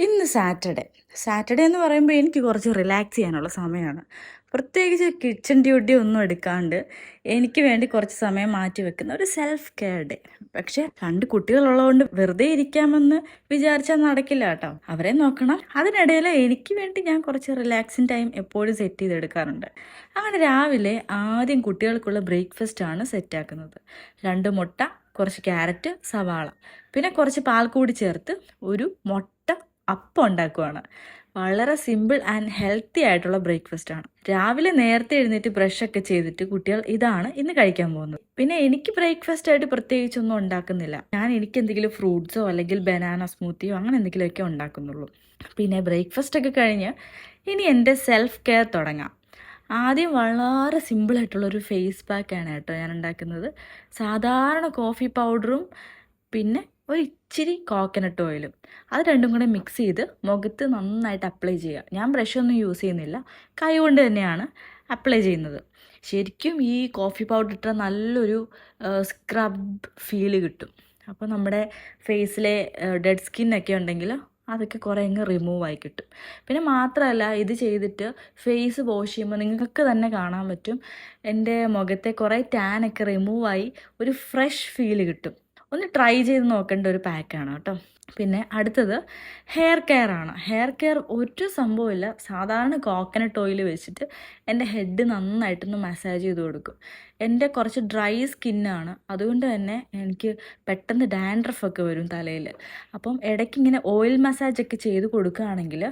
ഇന്ന് സാറ്റർഡേ എന്ന് പറയുമ്പോൾ എനിക്ക് കുറച്ച് റിലാക്സ് ചെയ്യാനുള്ള സമയമാണ്. പ്രത്യേകിച്ച് കിച്ചൺ ഡ്യൂട്ടി ഒന്നും എടുക്കാണ്ട് എനിക്ക് വേണ്ടി കുറച്ച് സമയം മാറ്റി വെക്കുന്ന ഒരു സെൽഫ് കെയർ ഡേ. പക്ഷേ 2 കുട്ടികളുള്ളതുകൊണ്ട് വെറുതെ ഇരിക്കാമെന്ന് വിചാരിച്ചാൽ നടക്കില്ല കേട്ടോ. അവരെ നോക്കണം. അതിനിടയിൽ എനിക്ക് വേണ്ടി ഞാൻ കുറച്ച് റിലാക്സിങ് ടൈം എപ്പോഴും സെറ്റ് ചെയ്തെടുക്കാറുണ്ട്. അങ്ങനെ രാവിലെ ആദ്യം കുട്ടികൾക്കുള്ള ബ്രേക്ക്ഫാസ്റ്റാണ് സെറ്റാക്കുന്നത്. 2 മുട്ട, കുറച്ച് ക്യാരറ്റ്, സവാള, പിന്നെ കുറച്ച് പാൽ കൂടി ചേർത്ത് ഒരു മുട്ട അപ്പം ഉണ്ടാക്കുവാണ്. വളരെ സിമ്പിൾ ആൻഡ് ഹെൽത്തി ആയിട്ടുള്ള ബ്രേക്ക്ഫാസ്റ്റ് ആണ്. രാവിലെ നേരത്തെ എഴുന്നേറ്റ് ബ്രഷൊക്കെ ചെയ്തിട്ട് കുട്ടികൾ ഇതാണ് ഇന്ന് കഴിക്കാൻ പോകുന്നത്. പിന്നെ എനിക്ക് ബ്രേക്ക്ഫാസ്റ്റ് ആയിട്ട് പ്രത്യേകിച്ചൊന്നും ഉണ്ടാക്കുന്നില്ല. എനിക്ക് എന്തെങ്കിലും ഫ്രൂട്ട്സോ അല്ലെങ്കിൽ ബനാന സ്മൂത്തിയോ അങ്ങനെ എന്തെങ്കിലുമൊക്കെ ഉണ്ടാക്കുന്നുള്ളൂ. പിന്നെ ബ്രേക്ക്ഫാസ്റ്റ് ഒക്കെ കഴിഞ്ഞ് ഇനി എൻ്റെ സെൽഫ് കെയർ തുടങ്ങാം. ആദ്യം വളരെ സിമ്പിളായിട്ടുള്ളൊരു ഫേസ് പാക്കാണ് കേട്ടോ ഞാൻ ഉണ്ടാക്കുന്നത്. സാധാരണ കോഫി പൗഡറും പിന്നെ ഒരു ഇച്ചിരി കോക്കനട്ട് ഓയിലും അത് രണ്ടും കൂടെ മിക്സ് ചെയ്ത് മുഖത്ത് നന്നായിട്ട് അപ്ലൈ ചെയ്യുക. ഞാൻ ബ്രഷൊന്നും യൂസ് ചെയ്യുന്നില്ല, കൈ കൊണ്ട് തന്നെയാണ് അപ്ലൈ ചെയ്യുന്നത്. ശരിക്കും ഈ കോഫി പൗഡർ ഇട്ടാൽ നല്ലൊരു സ്ക്രബ് ഫീല് കിട്ടും. അപ്പോൾ നമ്മുടെ ഫേസിലെ ഡെഡ് സ്കിന്നൊക്കെ ഉണ്ടെങ്കിൽ അതൊക്കെ കുറേ അങ്ങ് റിമൂവ് ആയി കിട്ടും. പിന്നെ മാത്രമല്ല, ഇത് ചെയ്തിട്ട് ഫേസ് വാഷ് ചെയ്യുമ്പോൾ നിങ്ങൾക്ക് തന്നെ കാണാൻ പറ്റും എൻ്റെ മുഖത്തെ കുറേ ടാനൊക്കെ റിമൂവായി ഒരു ഫ്രഷ് ഫീല് കിട്ടും. ഒന്ന് ട്രൈ ചെയ്ത് നോക്കേണ്ട ഒരു പാക്കാണ് കേട്ടോ. പിന്നെ അടുത്തത് ഹെയർ കെയർ ആണ്. ഹെയർ കെയർ ഒരു സംഭവമില്ല, സാധാരണ കോക്കനട്ട് ഓയിൽ വെച്ചിട്ട് എൻ്റെ ഹെഡ് നന്നായിട്ടൊന്ന് മസാജ് ചെയ്ത് കൊടുക്കും. എൻ്റെ കുറച്ച് ഡ്രൈ സ്കിന്നാണ്, അതുകൊണ്ട് തന്നെ എനിക്ക് പെട്ടെന്ന് ഡാൻഡ്രഫൊക്കെ വരും തലയിൽ. അപ്പം ഇടയ്ക്ക് ഇങ്ങനെ ഓയിൽ മസാജൊക്കെ ചെയ്ത് കൊടുക്കുകയാണെങ്കിൽ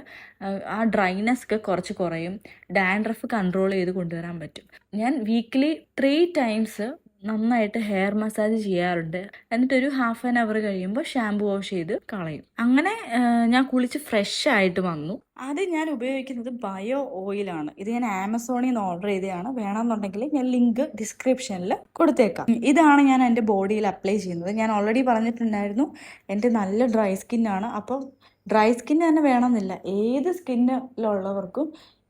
ആ ഡ്രൈനെസ് ഒക്കെ കുറച്ച് കുറയും, ഡാൻഡ്രഫ് കൺട്രോൾ ചെയ്ത് കൊണ്ടുവരാൻ പറ്റും. ഞാൻ വീക്കിലി 3 ടൈംസ് നന്നായിട്ട് ഹെയർ മസാജ് ചെയ്യാറുണ്ട്. എന്നിട്ടൊരു ഹാഫ് ആൻ അവർ കഴിയുമ്പോൾ ഷാമ്പു വാഷ് ചെയ്ത് കളയും. അങ്ങനെ ഞാൻ കുളിച്ച് ഫ്രഷ് ആയിട്ട് വന്നു. ആദ്യം ഞാൻ ഉപയോഗിക്കുന്നത് ബയോ ഓയിലാണ്. ഇത് ഞാൻ ആമസോണിൽ നിന്ന് ഓർഡർ ചെയ്തതാണ്. വേണമെന്നുണ്ടെങ്കിൽ ഞാൻ ലിങ്ക് ഡിസ്ക്രിപ്ഷനിൽ കൊടുത്തേക്കാം. ഇതാണ് ഞാൻ എൻ്റെ ബോഡിയിൽ അപ്ലൈ ചെയ്യുന്നത്. ഞാൻ ഓൾറെഡി പറഞ്ഞിട്ടുണ്ടായിരുന്നു എൻ്റെ നല്ല ഡ്രൈ സ്കിന്നാണ്. അപ്പം ഡ്രൈ സ്കിൻ തന്നെ വേണമെന്നില്ല, ഏത് സ്കിന്നിലുള്ളവർക്കും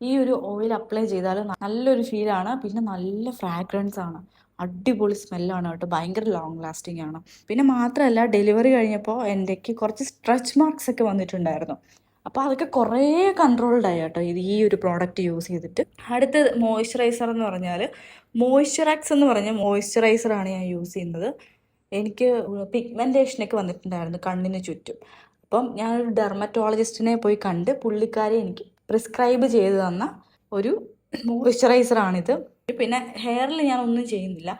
ഈ ഒരു ഓയിൽ അപ്ലൈ ചെയ്താൽ നല്ലൊരു ഫീലാണ്. പിന്നെ നല്ല ഫ്രാഗ്രൻസ് ആണ്, അടിപൊളി സ്മെല്ലാണ് കേട്ടോ, ഭയങ്കര ലോങ് ലാസ്റ്റിംഗ് ആണ്. പിന്നെ മാത്രമല്ല, ഡെലിവറി കഴിഞ്ഞപ്പോൾ എൻ്റെക്ക് കുറച്ച് സ്ട്രെച്ച് മാർക്സ് ഒക്കെ വന്നിട്ടുണ്ടായിരുന്നു. അപ്പോൾ അതൊക്കെ കുറേ കൺട്രോൾഡ് ആയി കേട്ടോ ഈ ഒരു പ്രോഡക്റ്റ് യൂസ് ചെയ്തിട്ട്. അടുത്ത മോയ്സ്ചറൈസർ എന്ന് പറഞ്ഞാൽ മോയ്സ്ചറക്സ് എന്ന് പറഞ്ഞ മോയ്സ്ചറൈസറാണ് ഞാൻ യൂസ് ചെയ്യുന്നത്. എനിക്ക് പിഗ്മെൻറ്റേഷനൊക്കെ വന്നിട്ടുണ്ടായിരുന്നു കണ്ണിന് ചുറ്റും. അപ്പം ഞാനൊരു ഡെർമറ്റോളജിസ്റ്റിനെ പോയി കണ്ട് പുള്ളിക്കാരി എനിക്ക് പ്രിസ്ക്രൈബ് ചെയ്ത് തന്ന ഒരു മോയ്സ്ചറൈസറാണിത്. പിന്നെ ഹെയറിൽ ഞാൻ ഒന്നും ചെയ്യുന്നില്ല,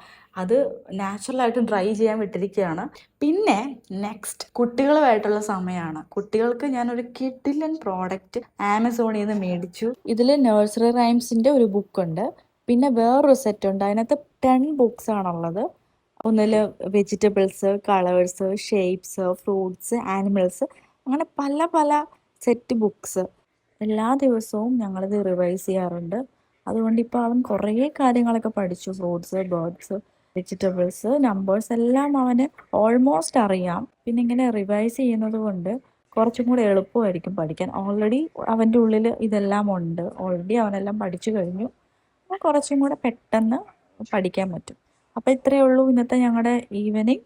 അത് നാച്ചുറലായിട്ട് ഡ്രൈ ചെയ്യാൻ വിട്ടിരിക്കുകയാണ്. പിന്നെ നെക്സ്റ്റ് കുട്ടികളുമായിട്ടുള്ള സമയമാണ്. കുട്ടികൾക്ക് ഞാനൊരു കിഡിലൻ പ്രോഡക്റ്റ് ആമസോണിൽ നിന്ന് മേടിച്ചു. ഇതിൽ നഴ്സറി റൈംസിൻ്റെ ഒരു ബുക്കുണ്ട്, പിന്നെ വേറൊരു സെറ്റ് ഉണ്ട്. അതിനകത്ത് 10 ബുക്സ് ആണുള്ളത്. ഒന്നിൽ vegetables, colours, shapes, fruits, animals, അങ്ങനെ പല പല സെറ്റ് ബുക്സ്. എല്ലാ ദിവസവും ഞങ്ങളിത് റിവൈസ് ചെയ്യാറുണ്ട്. അതുകൊണ്ട് ഇപ്പോൾ അവൻ കുറേ കാര്യങ്ങളൊക്കെ പഠിച്ചു. ഫ്രൂട്ട്സ്, ബേർഡ്സ്, വെജിറ്റബിൾസ്, നമ്പേഴ്സ് എല്ലാം അവന് ഓൾമോസ്റ്റ് അറിയാം. പിന്നെ ഇങ്ങനെ റിവൈസ് ചെയ്യുന്നത് കൊണ്ട് കുറച്ചും കൂടെ എളുപ്പമായിരിക്കും പഠിക്കാൻ. ഓൾറെഡി അവൻ്റെ ഉള്ളിൽ ഇതെല്ലാം ഉണ്ട്, ഓൾറെഡി അവനെല്ലാം പഠിച്ചു കഴിഞ്ഞു. അപ്പോൾ കുറച്ചും കൂടെ പെട്ടെന്ന് പഠിക്കാൻ പറ്റും. അപ്പോൾ ഇത്രയേ ഉള്ളൂ ഇന്നത്തെ ഞങ്ങളുടെ ഈവനിങ്.